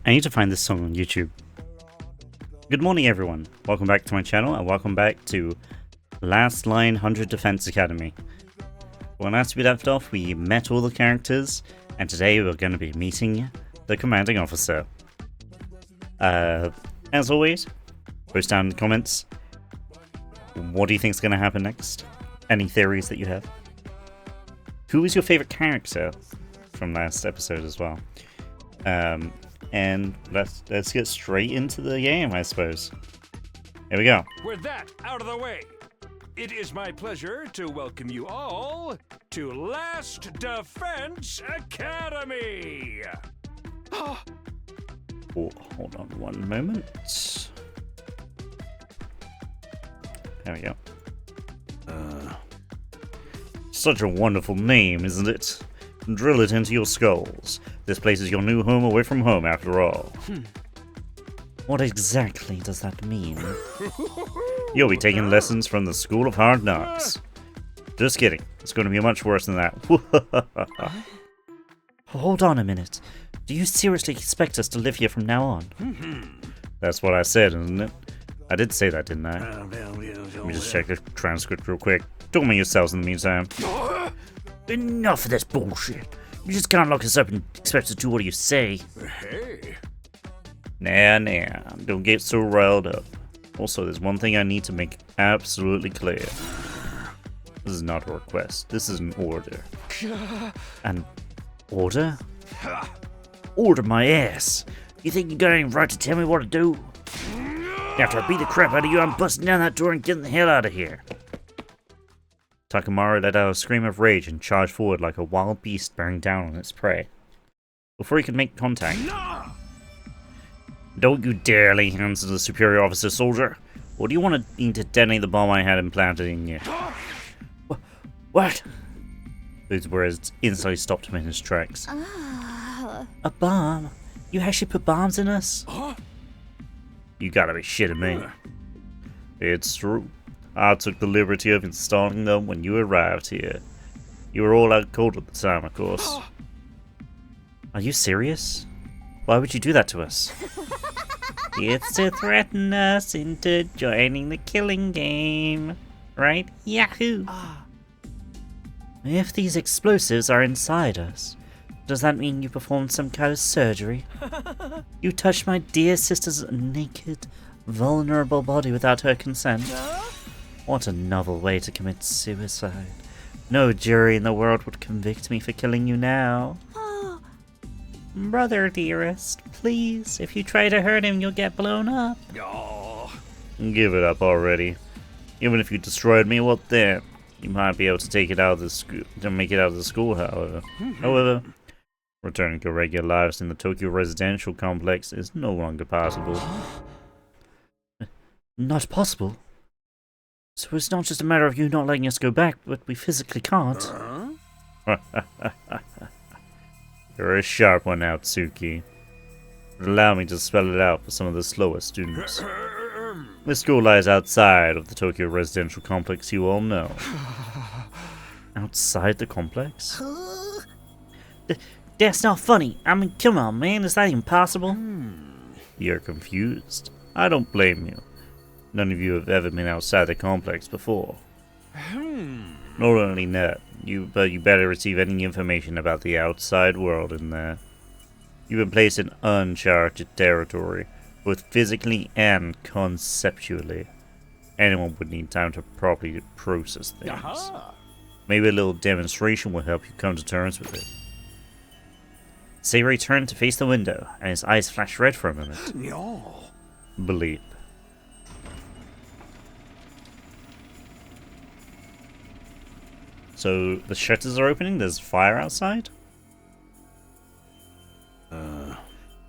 I need to find this song on YouTube. Good morning, everyone. Welcome back to my channel, and welcome back to Last Line 100 Defense Academy. When last we left off, we met all the characters, and today we're going to be meeting the commanding officer. As always, post down in the comments, what do you think is going to happen next? Any theories that you have? Who is your favorite character from last episode as well? And let's get straight into the game, I suppose. Here we go. With that out of the way, it is my pleasure to welcome you all to Last Defense Academy. Oh, hold on one moment. There we go. Such a wonderful name, isn't it? Drill it into your skulls. This place is your new home away from home, after all. What exactly does that mean? You'll be taking lessons from the School of Hard Knocks. Just kidding. It's going to be much worse than that. Hold on a minute. Do you seriously expect us to live here from now on? That's what I said, isn't it? I did say that, didn't I? Let me just check the transcript real quick. Don't mind yourselves in the meantime. Enough of this bullshit. You just can't lock us up and expect us to do what you say. Hey. Nah. Don't get so riled up. Also, there's one thing I need to make absolutely clear. This is not a request. This is an order. An order? Order my ass. You think you got any right to tell me what to do? After I beat the crap out of you, I'm busting down that door and getting the hell out of here. Takamaru let out a scream of rage and charged forward like a wild beast bearing down on its prey. Before he could make contact... No! Don't you dare lay hands to the superior officer, soldier! Or do you want me to detonate the bomb I had implanted in you? What? Those words instantly stopped him in his tracks. A bomb? You actually put bombs in us? You gotta be shitting me. It's true. I took the liberty of installing them when you arrived here. You were all out cold at the time, of course. Are you serious? Why would you do that to us? It's to threaten us into joining the killing game. Right? Yahoo! If these explosives are inside us, does that mean you performed some kind of surgery? You touched my dear sister's naked, vulnerable body without her consent? What a novel way to commit suicide. No jury in the world would convict me for killing you now. Brother dearest, please, if you try to hurt him, you'll get blown up. Give it up already. Even if you destroyed me, what then? You might be able to take it out of the school, to make it out of the school, however. Returning to regular lives in the Tokyo residential complex is no longer possible. Not possible? So it's not just a matter of you not letting us go back, but we physically can't. You're a sharp one now, Tsuki. But allow me to spell it out for some of the slower students. The school lies outside of the Tokyo residential complex you all know. Outside the complex? That's not funny. I mean, come on, man. Is that even possible? You're confused. I don't blame you. None of you have ever been outside the complex before. Not only that, but you better receive any information about the outside world in there. You've been placed in uncharted territory, both physically and conceptually. Anyone would need time to properly process things. Maybe a little demonstration will help you come to terms with it. Seirei turned to face the window, and his eyes flashed red for a moment. Bleep. So, the shutters are opening, there's fire outside?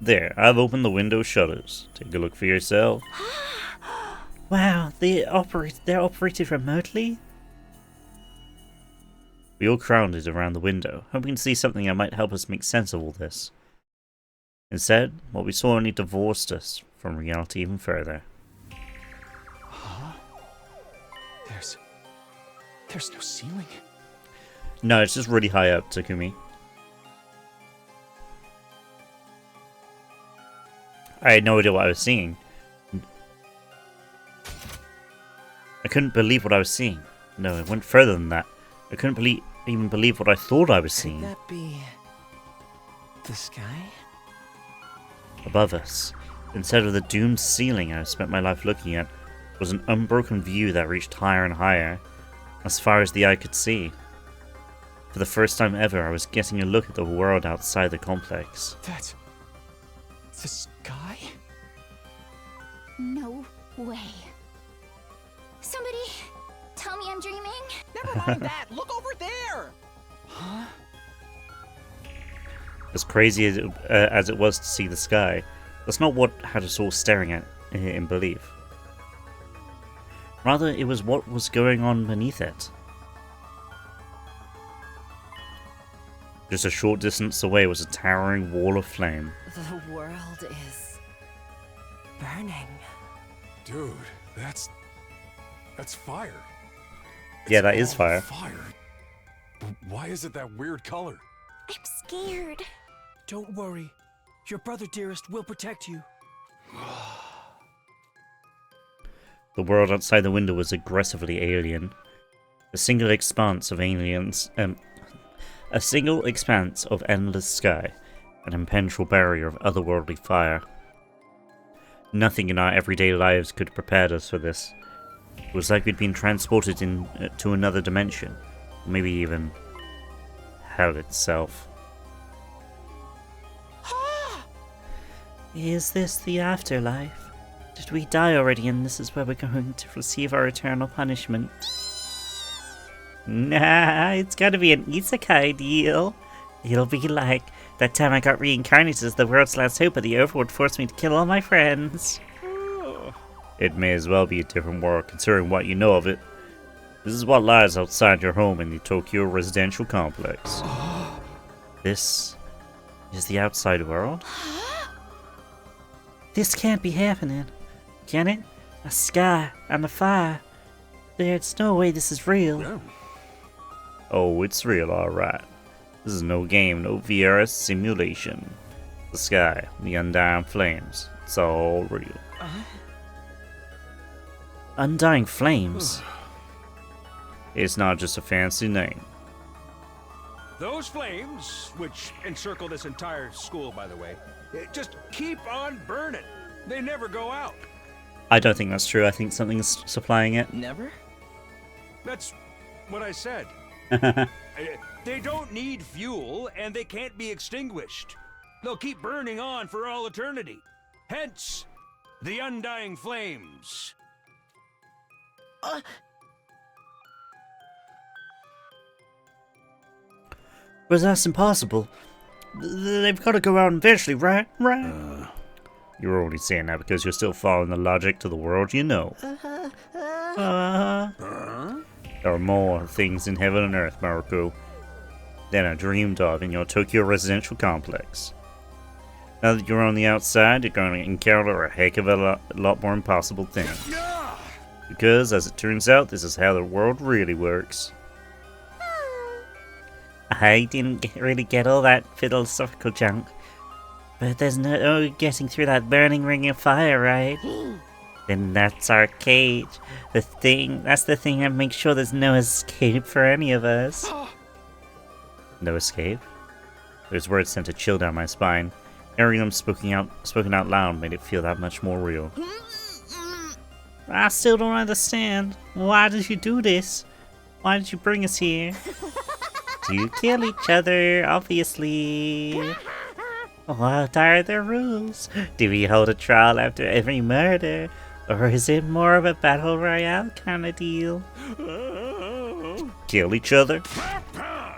There, I've opened the window shutters. Take a look for yourself. Wow, they're operated remotely? We all crowded around the window, hoping to see something that might help us make sense of all this. Instead, what we saw only divorced us from reality even further. There's no ceiling. No, it's just really high up, Takumi. I had no idea what I was seeing. I couldn't believe what I was seeing. No, it went further than that. I couldn't even believe what I thought I was seeing. Could that be the sky? Above us, instead of the doomed ceiling I spent my life looking at, was an unbroken view that reached higher and higher, as far as the eye could see. For the first time ever, I was getting a look at the world outside the complex. That's the sky? No way. Somebody tell me I'm dreaming. Never mind that. Look over there. Huh? As crazy as it was to see the sky, that's not what had us all staring at in belief. Rather, it was what was going on beneath it. Just a short distance away was a towering wall of flame. The world is burning. Dude, that's fire. Yeah, that It's is all fire. Fire. Why is it that weird color? I'm scared. Don't worry. Your brother dearest will protect you. The world outside the window was aggressively alien. A single expanse of endless sky, an impenetrable barrier of otherworldly fire. Nothing in our everyday lives could have prepared us for this. It was like we'd been transported to another dimension, maybe even hell itself. Is this the afterlife? Did we die already and this is where we're going to receive our eternal punishment? Nah, it's gotta be an isekai deal. It'll be like that time I got reincarnated as the world's last hope, but the overlord forced me to kill all my friends. It may as well be a different world, considering what you know of it. This is what lies outside your home in the Tokyo residential complex. This is the outside world? This can't be happening, can it? A sky and a fire. There's no way this is real. Yeah. Oh, it's real, alright. This is no game, no VR simulation. The sky, the undying flames, it's all real. Undying flames? It's not just a fancy name. Those flames, which encircle this entire school, by the way, just keep on burning. They never go out. I don't think that's true. I think something's supplying it. Never? That's what I said. They don't need fuel, and they can't be extinguished. They'll keep burning on for all eternity. Hence, the undying flames. But that's impossible. They've got to go out eventually, right? Right? You're only saying that because you're still following the logic to the world you know. There are more things in heaven and earth, Maruko, than are dreamed of in your Tokyo residential complex. Now that you're on the outside, you're going to encounter a heck of a lot more impossible things. Because, as it turns out, this is how the world really works. I didn't really get all that philosophical junk, but there's no getting through that burning ring of fire, right? Then that's our cage. That's the thing that makes sure there's no escape for any of us. No escape? Those words sent a chill down my spine. Hearing them spoken out loud made it feel that much more real. I still don't understand. Why did you do this? Why did you bring us here? To kill each other, obviously. What are the rules? Do we hold a trial after every murder? Or is it more of a battle royale kind of deal? Kill each other?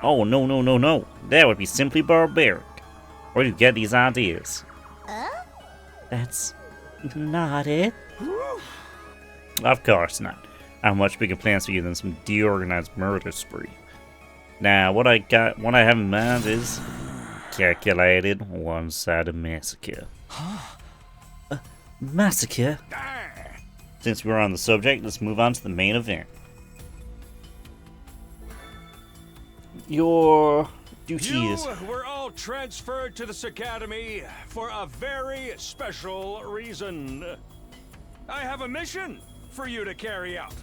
Oh, no. That would be simply barbaric. Where do you get these ideas? That's not it. Of course not. I have much bigger plans for you than some deorganized murder spree. Now, what I have in mind is calculated one-sided massacre. Massacre? Since we're on the subject, let's move on to the main event. Your duty You is... were all transferred to this academy for a very special reason. I have a mission for you to carry out.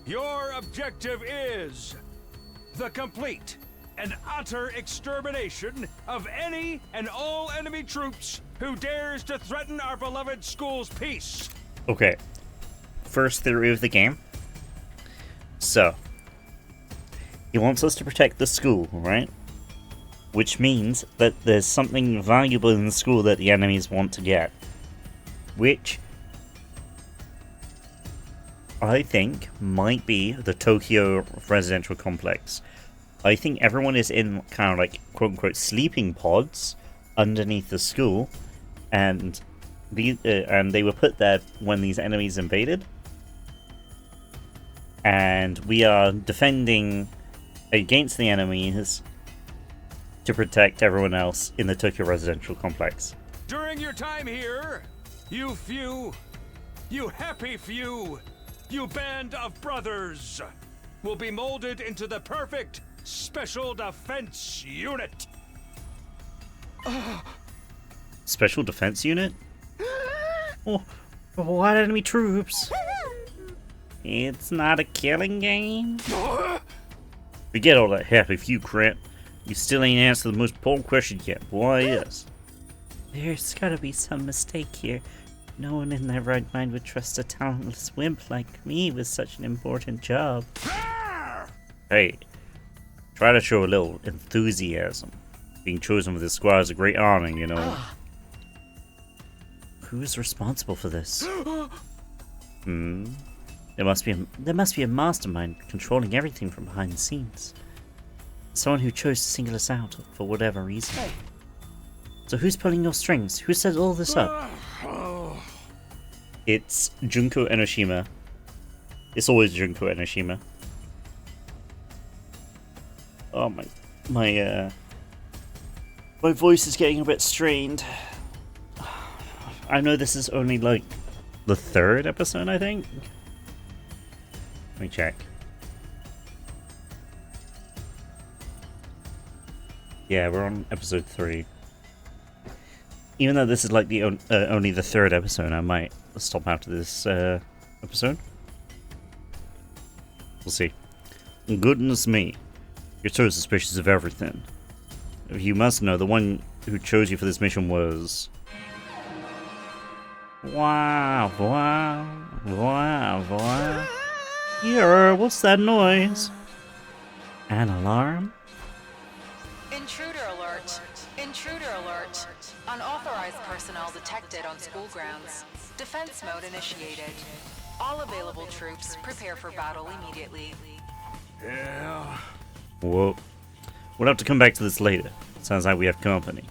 Your objective is the complete and utter extermination of any and all enemy troops who dares to threaten our beloved school's peace. Okay. First theory of the game. So, he wants us to protect the school, right? Which means that there's something valuable in the school that the enemies want to get. Which I think might be the Tokyo residential complex. I think everyone is in kind of like quote-unquote sleeping pods underneath the school, and they were put there when these enemies invaded. And we are defending against the enemies to protect everyone else in the Tokyo residential complex. During your time here, you happy few, you band of brothers, will be molded into the perfect Special Defense Unit. Special Defense Unit? Oh, what enemy troops? It's not a killing game? Forget all that happy few crap. You still ain't answered the most important question yet. Why is? There's gotta be some mistake here. No one in their right mind would trust a talentless wimp like me with such an important job. Hey, try to show a little enthusiasm. Being chosen for this squad is a great honor, you know. Who's responsible for this? There must be a mastermind controlling everything from behind the scenes. Someone who chose to single us out for whatever reason. So who's pulling your strings? Who set all this up? It's Junko Enoshima. It's always Junko Enoshima. Oh my voice is getting a bit strained. I know this is only like the 3rd episode, I think. Let me check. Yeah, we're on episode 3. Even though this is like the only the 3rd episode, I might stop after this episode. We'll see. Goodness me. You're so suspicious of everything. You must know, the one who chose you for this mission was... Wow. Yeah, what's that noise? An alarm? Intruder alert! Intruder alert! Unauthorized personnel detected on school grounds. Defense mode initiated. All available troops prepare for battle immediately. Yeah. Whoa. We'll have to come back to this later. Sounds like we have company.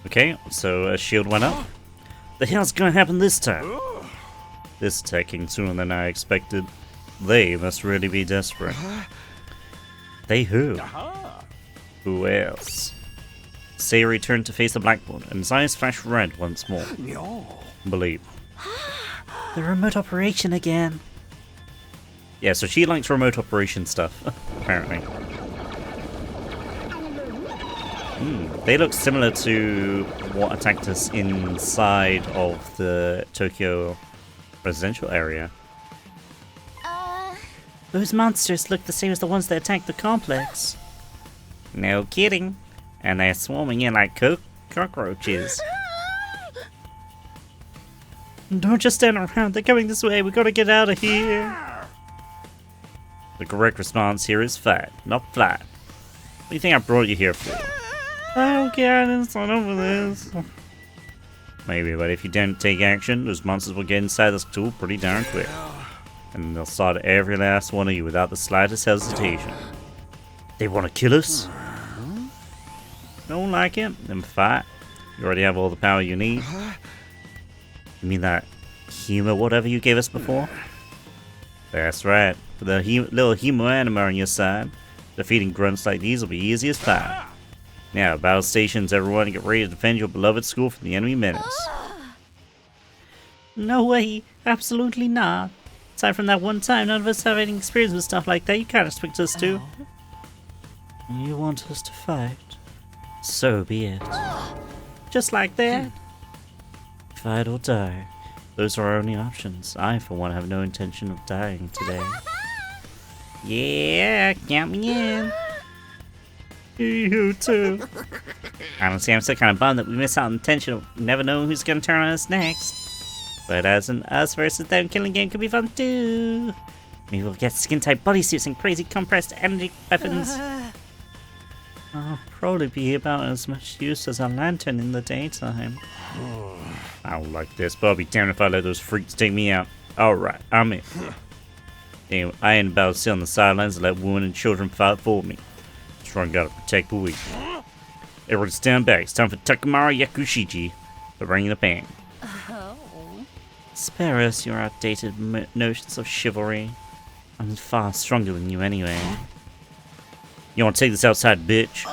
Okay, so a shield went up. The hell's gonna happen this time? This attacking sooner than I expected. They must really be desperate. They who? Who else? Sayori turned to face the blackboard, and his eyes flashed red once more. Believe. The remote operation again. Yeah, so she likes remote operation stuff, apparently. They look similar to what attacked us inside of the Tokyo residential area. Those monsters look the same as the ones that attacked the complex. No kidding. And they're swarming in like cockroaches. Don't just stand around, they're coming this way, we gotta get out of here. The correct response here is fight, not flight. What do you think I brought you here for? I don't care, it's not over this. Maybe, but if you don't take action, those monsters will get inside the stool pretty darn quick. And they'll slaughter every last one of you without the slightest hesitation. They want to kill us? Don't like it? Then fight. You already have all the power you need. You mean that humor whatever you gave us before? That's right. With the little humor anima on your side, Defeating grunts like these will be easy as pie. Now, battle stations, everyone, get ready to defend your beloved school from the enemy menace. No way, absolutely not. Aside from that one time, none of us have any experience with stuff like that. You can't expect us to. You want us to fight? So be it. Just like that. Fight or die. Those are our only options. I, for one, have no intention of dying today. Yeah, count me in. You too. Honestly, I'm still kind of bummed that we missed out on the tension of never knowing who's going to turn on us next. But as an us versus them killing game could be fun too. Maybe we'll get skin-tight bodysuits and crazy compressed energy weapons. I'll probably be about as much use as a lantern in the daytime. I don't like this, but I'll be damned if I let those freaks take me out. Alright, I'm in. Anyway, I ain't about to sit on the sidelines and let women and children fight for me. Strong gotta protect the weak. Everyone stand back. It's time for Takamara Yakushiji. The Ring of the Bang. Spare us your outdated notions of chivalry. I'm far stronger than you anyway. You want to take this outside, bitch?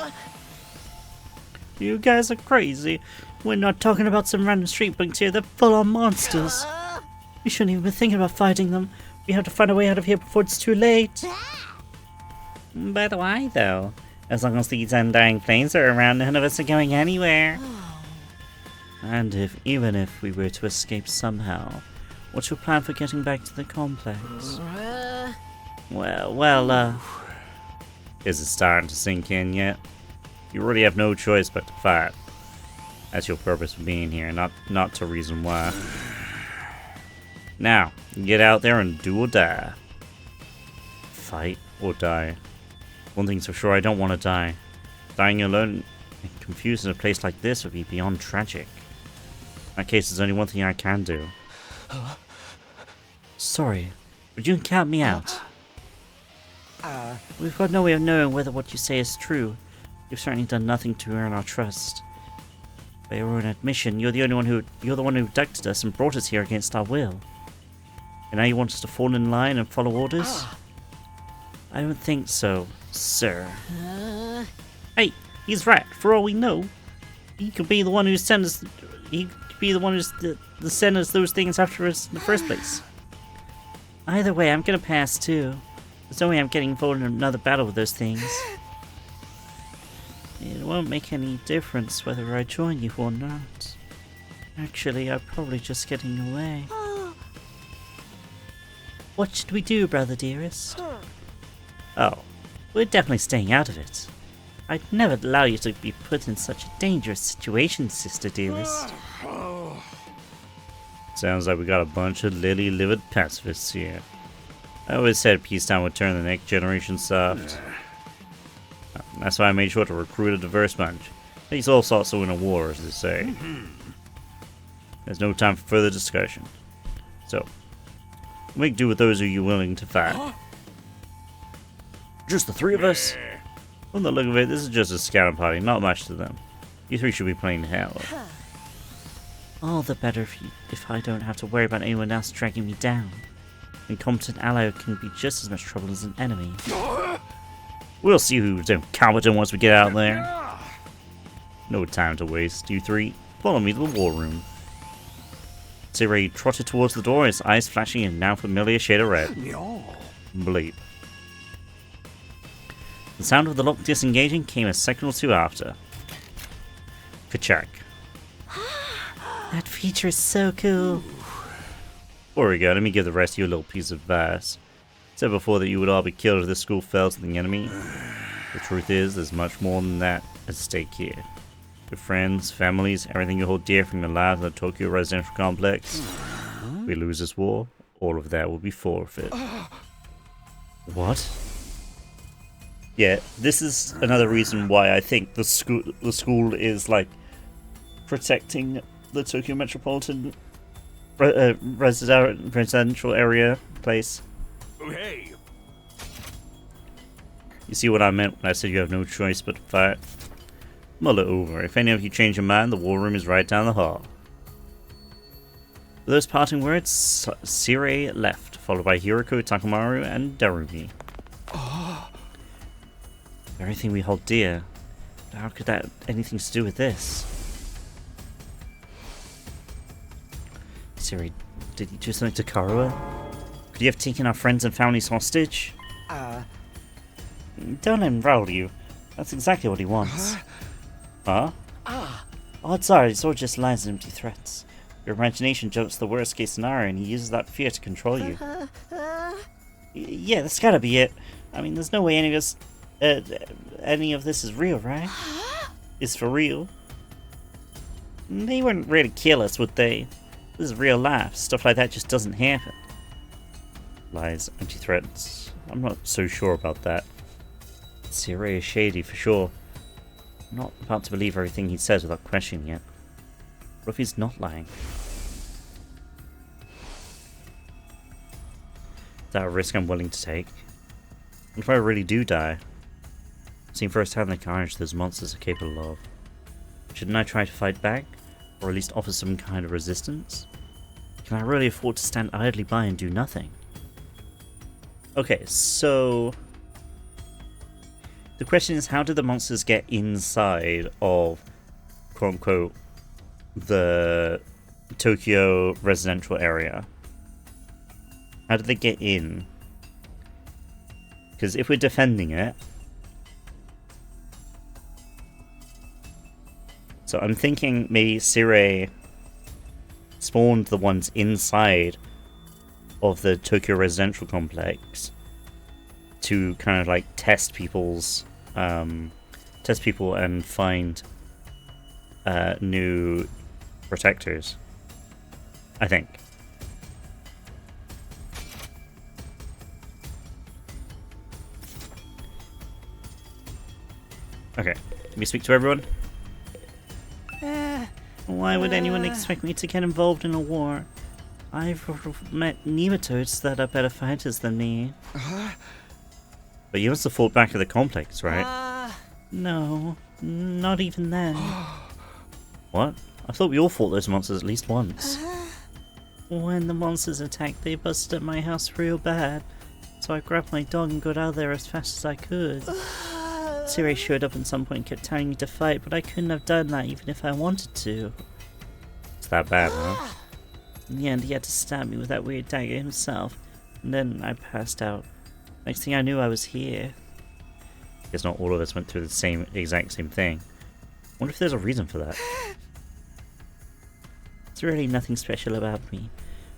You guys are crazy. We're not talking about some random street bunks here. They're full-on monsters. We shouldn't even be thinking about fighting them. We have to find a way out of here before it's too late. By the way, though, as long as these undying flames are around, none of us are going anywhere. And even if we were to escape somehow, what's your plan for getting back to the complex? Well, is it starting to sink in yet? You really have no choice but to fight. That's your purpose for being here, not to reason why. Now, get out there and do or die. Fight or die. One thing's for sure, I don't want to die. Dying alone and confused in a place like this would be beyond tragic. In that case, there's only one thing I can do. Sorry, but you can count me out. We've got no way of knowing whether what you say is true. You've certainly done nothing to earn our trust. By your own admission, you're the one who abducted us and brought us here against our will. And now you want us to fall in line and follow orders? I don't think so, sir. Hey, he's right. For all we know, he could be the one who sent us. He could be the one who's sent us those things after us in the first place. Either way, I'm gonna pass too. There's no way I'm getting involved in another battle with those things. It won't make any difference whether I join you or not. Actually, I'm probably just getting away. What should we do, brother dearest? Oh, we're definitely staying out of it. I'd never allow you to be put in such a dangerous situation, sister dearest. Sounds like we got a bunch of lily-livered pacifists here. I always said peacetime would turn the next generation soft. That's why I made sure to recruit a diverse bunch. These all sorts to win a war, as they say. There's no time for further discussion. So, make do with those of you willing to fight. Just the three of us? From the look of it, this is just a scouting party, not much to them. You three should be playing hell. All the better if I don't have to worry about anyone else dragging me down. An incompetent ally can be just as much trouble as an enemy. We'll see who's incompetent once we get out there. No time to waste. You three, follow me to the war room. Sirei trotted towards the door, his eyes flashing in now familiar shade of red. Bleep. The sound of the lock disengaging came a second or two after. Kachak. That feature is so cool. Before we go, let me give the rest of you a little piece of advice. I said before that you would all be killed if this school fell to the enemy. The truth is, there's much more than that at stake here. Your friends, families, everything you hold dear from your lives in the Tokyo residential complex. If we lose this war, all of that will be forfeit. What? Yeah, this is another reason why I think the school is like protecting the Tokyo metropolitan residential area place. Hey. You see what I meant when I said you have no choice but to fight? Mull it over. If any of you change your mind, the war room is right down the hall. With those parting words, Sirei left, followed by Hiroko, Takamaru, and Darumi. Everything we hold dear. How could that have anything to do with this? Siri, did you do something to Karua? Could you have taken our friends and families hostage? Don't let him rattle you. That's exactly what he wants. Huh? Odds are, it's all just lies and empty threats. Your imagination jumps to the worst case scenario and he uses that fear to control you. Yeah, that's gotta be it. I mean, there's no way any of this is real, right? Is for real. They wouldn't really kill us, would they? This is real life. Stuff like that just doesn't happen. Lies, empty threats. I'm not so sure about that. Siri is shady for sure. I'm not about to believe everything he says without questioning it. What if he's not lying? Is that a risk I'm willing to take? What if I really do die? I've seen firsthand the carnage those monsters are capable of. Shouldn't I try to fight back? Or at least offer some kind of resistance? Can I really afford to stand idly by and do nothing? Okay, so... the question is, how did the monsters get inside of, quote-unquote, the Tokyo residential area? How did they get in? Because if we're defending it... so I'm thinking maybe Sirei spawned the ones inside of the Tokyo residential complex to kind of like test people and find new protectors, I think. Okay, let me speak to everyone. Why would anyone expect me to get involved in a war? I've met nematodes that are better fighters than me. But you must have fought back at the complex, right? No, not even then. What? I thought we all fought those monsters at least once. When the monsters attacked, they busted at my house real bad. So I grabbed my dog and got out of there as fast as I could. Siri showed up at some point and kept telling me to fight, but I couldn't have done that even if I wanted to. It's that bad, huh? In the end, he had to stab me with that weird dagger himself, and then I passed out. Next thing I knew, I was here. Guess not all of us went through the exact same thing. Wonder if there's a reason for that. There's really nothing special about me.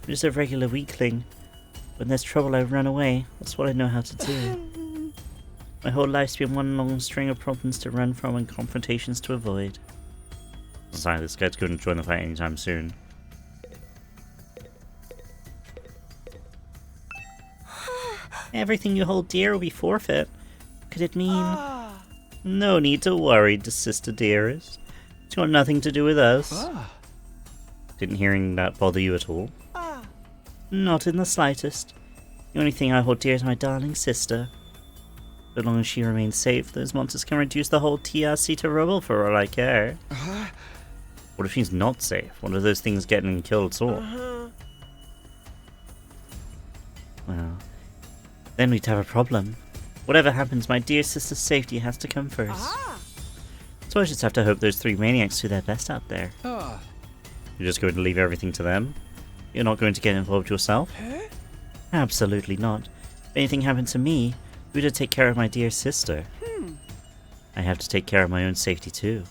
I'm just a regular weakling. When there's trouble, I run away. That's what I know how to do. My whole life's been one long string of problems to run from and confrontations to avoid. Sorry, this guy's going to join the fight anytime soon. Everything you hold dear will be forfeit. Could it mean... No need to worry, sister dearest. It's got nothing to do with us. Didn't hearing that bother you at all? Not in the slightest. The only thing I hold dear is my darling sister. As long as she remains safe, those monsters can reduce the whole TRC to rubble for all I care. What if she's not safe? What are those things getting killed at all? Well, then we'd have a problem. Whatever happens, my dear sister's safety has to come first. So I just have to hope those three maniacs do their best out there. You're just going to leave everything to them? You're not going to get involved yourself? Absolutely not. If anything happened to me, who'd take care of my dear sister? I have to take care of my own safety too.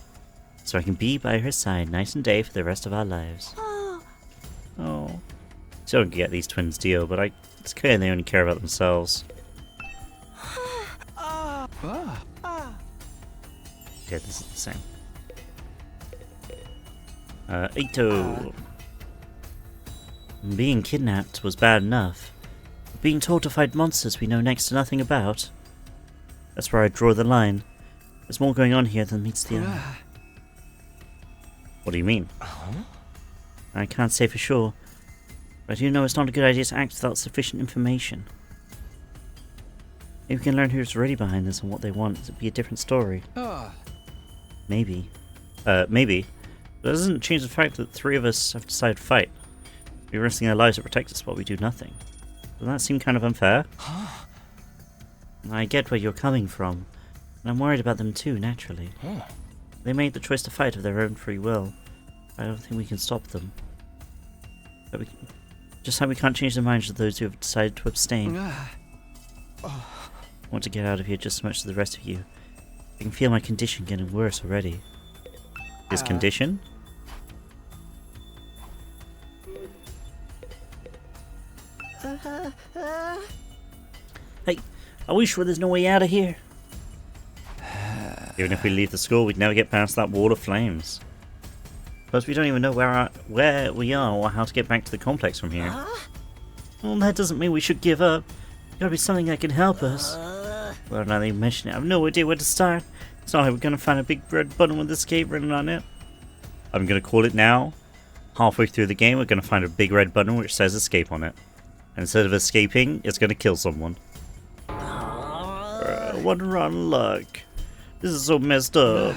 So I can be by her side night and day for the rest of our lives. Oh. So I don't get these twins' deal, but it's clear they only care about themselves. Okay, this is the same. Ito. Being kidnapped was bad enough. But being told to fight monsters we know next to nothing about. That's where I draw the line. There's more going on here than meets the eye. What do you mean? I can't say for sure. But I do know it's not a good idea to act without sufficient information. Maybe we can learn who's really behind this and what they want. It'd be a different story. Maybe. Maybe. But that doesn't change the fact that three of us have decided to fight. We're risking our lives to protect us while we do nothing. Doesn't that seem kind of unfair? I get where you're coming from. And I'm worried about them too, naturally. Huh. They made the choice to fight of their own free will. I don't think we can stop them. Just like we can't change the minds of those who have decided to abstain. I want to get out of here just as much as the rest of you. I can feel my condition getting worse already. His condition? Hey, are we sure there's no way out of here? Even if we leave the school, we'd never get past that wall of flames. Plus, we don't even know where we are or how to get back to the complex from here. Well, that doesn't mean we should give up. There's gotta be something that can help us. Well, now that you mention it, I have no idea where to start. It's not like we're gonna find a big red button with escape written on it. I'm gonna call it now. Halfway through the game, we're gonna find a big red button which says escape on it. And instead of escaping, it's gonna kill someone. What rotten luck. This is so messed up.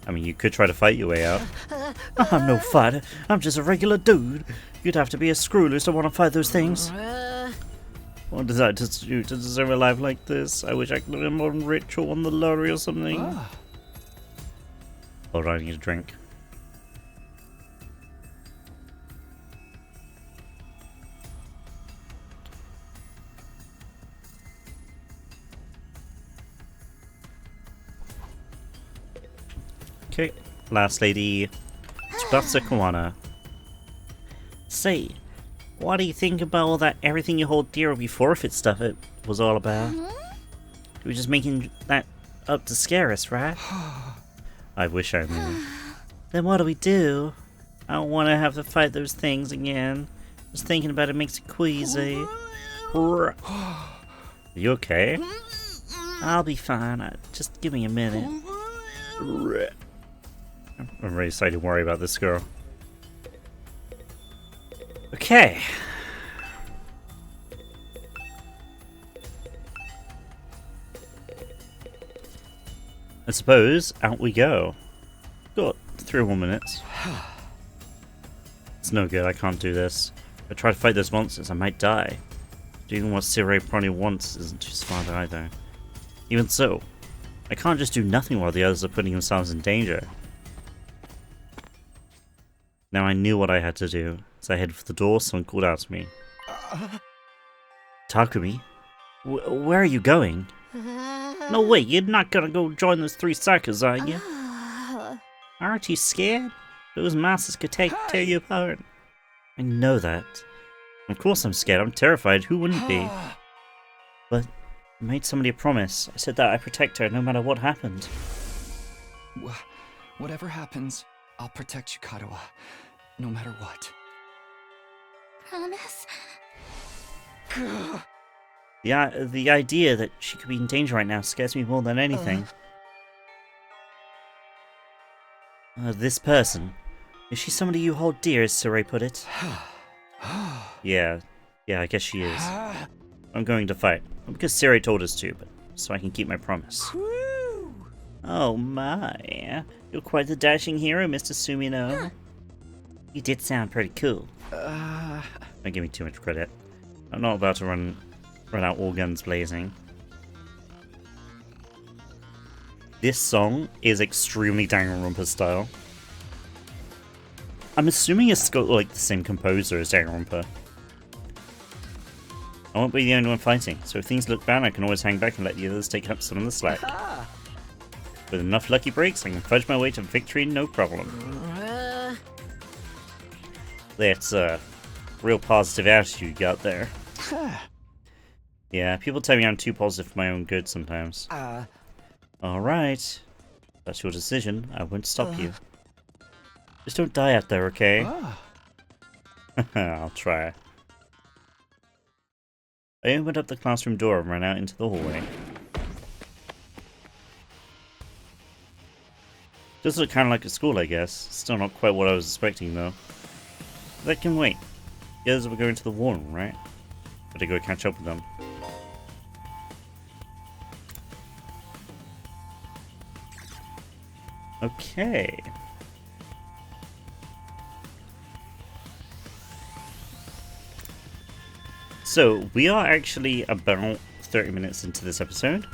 I mean, you could try to fight your way out. I'm no fighter. I'm just a regular dude. You'd have to be a screwloose to want to fight those things. What did I just do to deserve a life like this? I wish I could have been more rich or won the lottery or something. Hold on, I need a drink. Okay, last lady, Kawana. Say, what do you think about all that everything you hold dear will be forfeit stuff it was all about? You were just making that up to scare us, right? I wish I knew. Then what do we do? I don't want to have to fight those things again. Just thinking about it makes it queasy. Are you okay? I'll be fine. Just give me a minute. I'm really starting to worry about this girl. Okay. I suppose out we go. Got 3 more minutes. It's no good, I can't do this. If I try to fight those monsters, I might die. Doing what Sirei probably wants isn't too smart either. Even so, I can't just do nothing while the others are putting themselves in danger. Now I knew what I had to do. As I headed for the door, someone called out to me. Takumi? Where are you going? No way, you're not gonna go join those 3 suckers, are you? Aren't you scared? Those masters could tear you apart. I know that. Of course I'm scared, I'm terrified, who wouldn't be? But I made somebody a promise. I said that I'd protect her no matter what happened. Whatever happens, I'll protect you, Katawa. No matter what. Promise? The idea that she could be in danger right now scares me more than anything. This person. Is she somebody you hold dear, as Sirei put it? Yeah, I guess she is. I'm going to fight. Not because Sirei told us to, but so I can keep my promise. Oh my. You're quite the dashing hero, Mr. Sumino. You did sound pretty cool. Don't give me too much credit. I'm not about to run out all guns blazing. This song is extremely Danganronpa style. I'm assuming it's got like the same composer as Danganronpa. I won't be the only one fighting, so if things look bad I can always hang back and let the others take up some of the slack. With enough lucky breaks, I can fudge my way to victory no problem. That's a real positive attitude you got there. Yeah, people tell me I'm too positive for my own good sometimes. Alright. That's your decision. I won't stop you. Just don't die out there, okay? I'll try. I opened up the classroom door and ran out into the hallway. Does look kind of like a school, I guess. Still not quite what I was expecting, though. That can wait. The others were going to the war room, right? Better go catch up with them. Okay. So, we are actually about 30 minutes into this episode.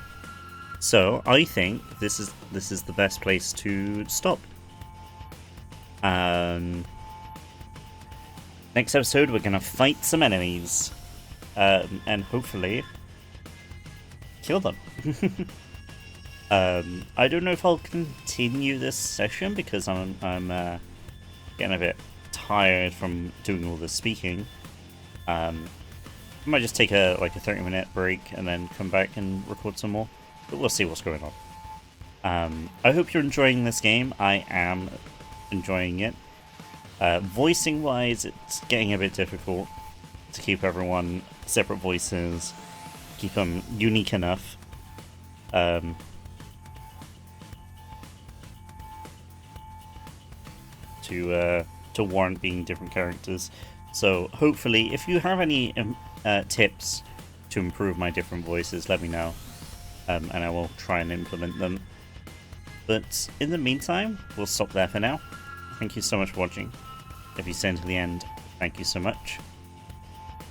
So I think this is the best place to stop. Next episode, we're gonna fight some enemies, and hopefully kill them. I don't know if I'll continue this session because I'm getting a bit tired from doing all this speaking. I might just take a 30-minute break and then come back and record some more, but we'll see what's going on. I hope you're enjoying this game. I am enjoying it. Voicing wise, it's getting a bit difficult to keep everyone separate voices, keep them unique enough. To warrant being different characters. So hopefully, if you have any tips to improve my different voices, let me know, and I will try and implement them. But in the meantime, we'll stop there for now. Thank you so much for watching. If you stayed to the end, thank you so much.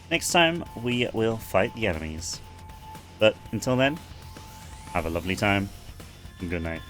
Next time, we will fight the enemies. But until then, have a lovely time, and good night.